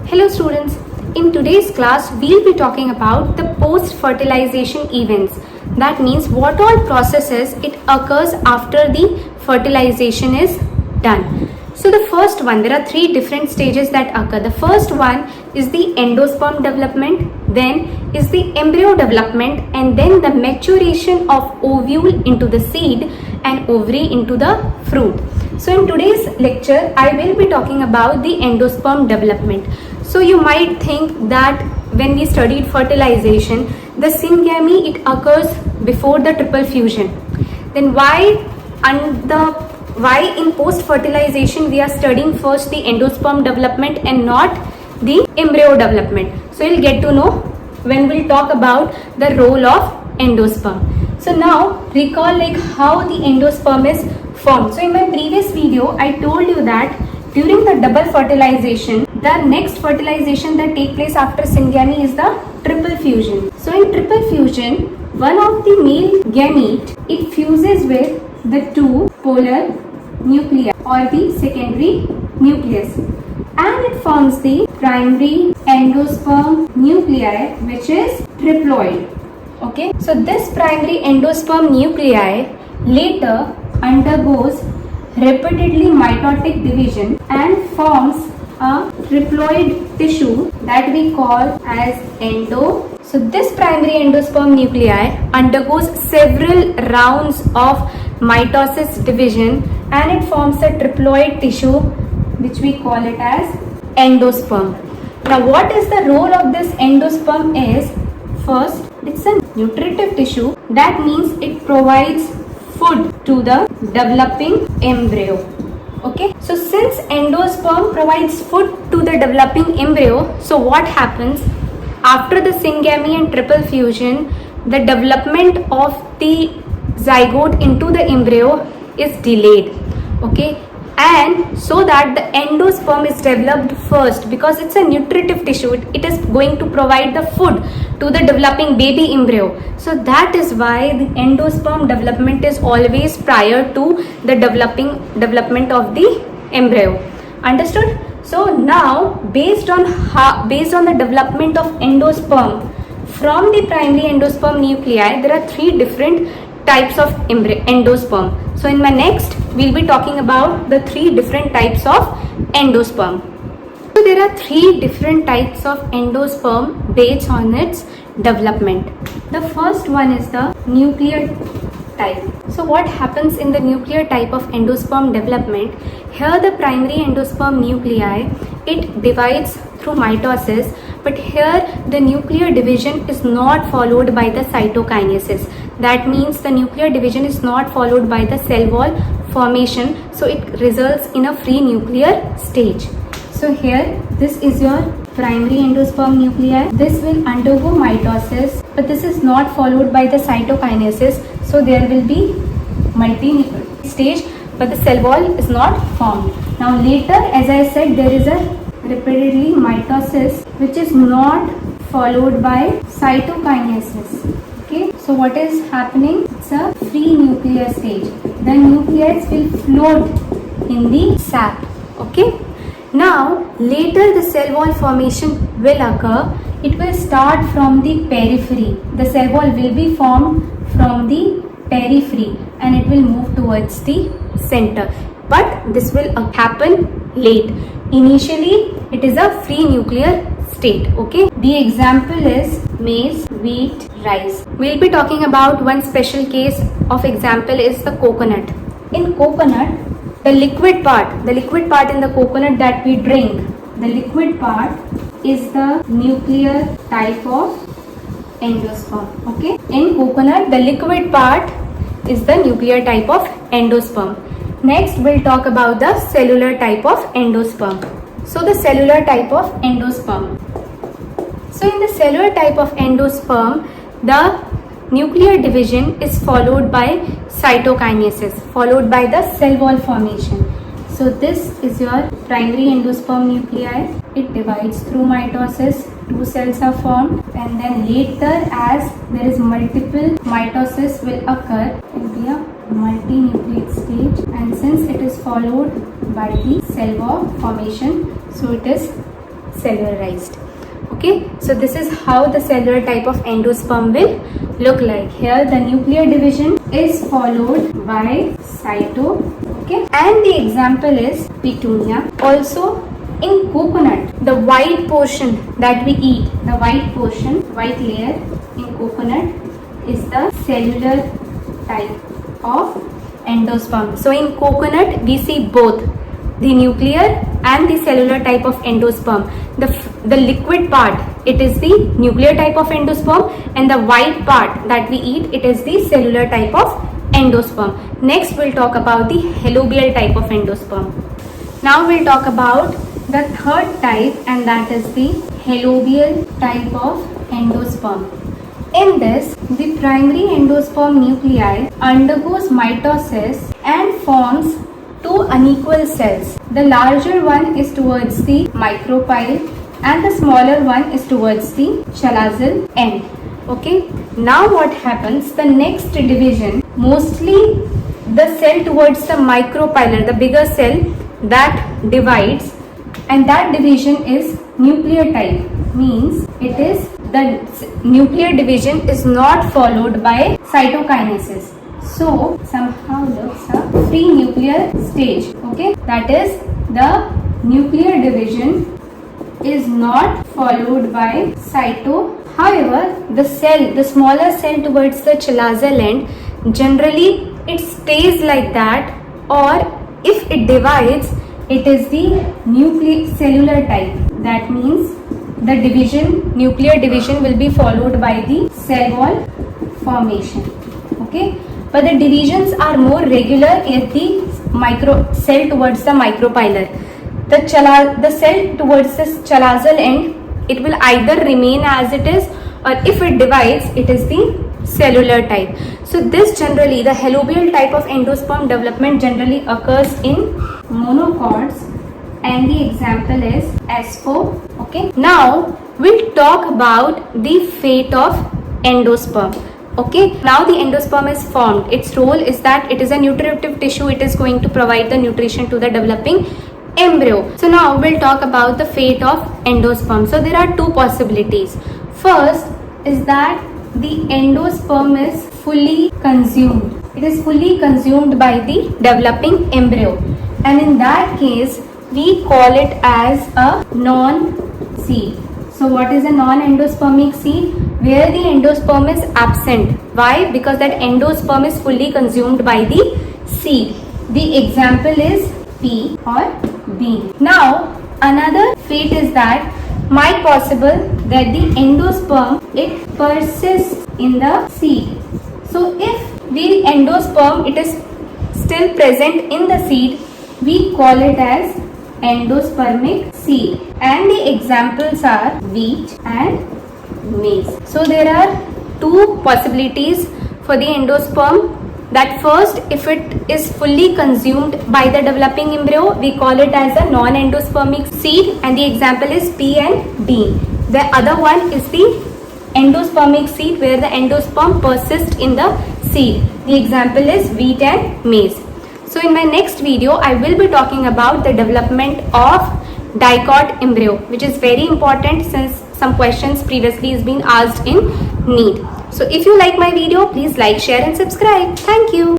Hello students, in today's class we'll be talking about the post-fertilization events. That means what all processes it occurs after the fertilization is done. So the first one, there are three different stages that occur. The first one is the endosperm development, then is the embryo development, and then the maturation of ovule into the seed and ovary into the fruit. So in today's lecture, I will be talking about the endosperm development. So you might think that when we studied fertilization, the syngamy it occurs before the triple fusion. Then why in post-fertilization we are studying first the endosperm development and not the embryo development? So you'll get to know when we'll talk about the role of endosperm. So now recall like how the endosperm is formed. So in my previous video, I told you that during the double fertilization, the next fertilization that take place after syngamy is the triple fusion. So in triple fusion, one of the male gamete, it fuses with the two polar nuclei or the secondary nucleus, and it forms the primary endosperm nuclei, which is triploid. Okay, so this primary endosperm nuclei later undergoes repeatedly mitotic division and forms a triploid tissue that we call as endo. So this primary endosperm nuclei undergoes several rounds of mitosis division and it forms a triploid tissue which we call it as endosperm. Now what is the role of this endosperm is, first, it's a nutritive tissue. That means it provides food to the developing embryo. Okay, so since endosperm provides food to the developing embryo, so what happens after the syngamy and triple fusion, the development of the zygote into the embryo is delayed. Okay, and so that the endosperm is developed first because it's a nutritive tissue, it is going to provide the food to the developing baby embryo. So that is why the endosperm development is always prior to the development of the embryo. Understood? So now based on the development of endosperm from the primary endosperm nuclei, there are three different types of endosperm. So in my next we'll be talking about the three different types of endosperm. So there are three different types of endosperm based on its development. The first one is the nuclear type. So what happens in the nuclear type of endosperm development? Here the primary endosperm nuclei, it divides through mitosis, but here the nuclear division is not followed by the cytokinesis. That means the nuclear division is not followed by the cell wall formation, so it results in a free nuclear stage. So here this is your primary endosperm nuclei. This will undergo mitosis, but this is not followed by the cytokinesis, so there will be multi-nuclear stage, but the cell wall is not formed. Now later, as I said, there is a repeatedly mitosis which is not followed by cytokinesis. Okay, so what is happening? It's a free nuclear stage. The nucleus will float in the sap. Okay. Now later the cell wall formation will occur. It will start from the periphery. The cell wall will be formed from the periphery and it will move towards the center. But this will happen late. Initially it is a free nuclear state. Okay. The example is maize, wheat, rice. We'll be talking about one special case of example is the coconut. In coconut, the liquid part in the coconut that we drink, the liquid part is the nuclear type of endosperm. Okay. In coconut, the liquid part is the nuclear type of endosperm. Next, we'll talk about the cellular type of endosperm. So the cellular type of endosperm. So in the cellular type of endosperm, the nuclear division is followed by cytokinesis, followed by the cell wall formation. So this is your primary endosperm nuclei. It divides through mitosis, two cells are formed, and then later as there is multiple mitosis will occur, it will be a multinucleate stage, and since it is followed by the cell wall formation, so it is cellularized. Okay, so this is how the cellular type of endosperm will look like. Here the nuclear division is followed by cyto, okay, and the example is petunia. Also in coconut, the white portion that we eat, the white portion, white layer in coconut is the cellular type of endosperm. So in coconut we see both the nuclear and the cellular type of endosperm. The liquid part, it is the nuclear type of endosperm, and the white part that we eat, it is the cellular type of endosperm. Next we'll talk about the helobial type of endosperm. Now we'll talk about the third type, and that is the helobial type of endosperm. In this, the primary endosperm nuclei undergoes mitosis and forms two unequal cells. The larger one is towards the micropyle and the smaller one is towards the chalazal end. Okay, now what happens? The next division, mostly the cell towards the micropylar, the bigger cell that divides, and that division is nuclear type, means it is the nuclear division is not followed by cytokinesis. So somehow looks a free nuclear stage. Okay, that is the nuclear division is not followed by cyto. However, the cell, the smaller cell towards the chalazal end, generally it stays like that, or if it divides, it is the cellular type. That means the division, nuclear division will be followed by the cell wall formation. Okay, but the divisions are more regular at the cell towards the micropylar. The cell towards the chalazal end, it will either remain as it is, or if it divides, it is the cellular type. So this generally, the helobial type of endosperm development generally occurs in monocots, and the example is S4. Okay, now we'll talk about the fate of endosperm. Okay, now the endosperm is formed. Its role is that it is a nutritive tissue. It is going to provide the nutrition to the developing embryo. So now we'll talk about the fate of endosperm. So there are two possibilities. First is that the endosperm is fully consumed. It is fully consumed by the developing embryo, and in that case we call it as a non-seed. So what is a non-endospermic seed? Where the endosperm is absent. Why? Because that endosperm is fully consumed by the seed. The example is pea or bean. Now another fate is that might possible that the endosperm, it persists in the seed. So if the endosperm, it is still present in the seed, we call it as endospermic seed, and the examples are wheat and maize. So there are two possibilities for the endosperm. That first, if it is fully consumed by the developing embryo, we call it as a non-endospermic seed, and the example is pea and bean. The other one is the endospermic seed, where the endosperm persists in the seed. The example is wheat and maize. So in my next video, I will be talking about the development of dicot embryo, which is very important since some questions previously is being asked in NEET. So if you like my video, please like, share and subscribe. Thank you.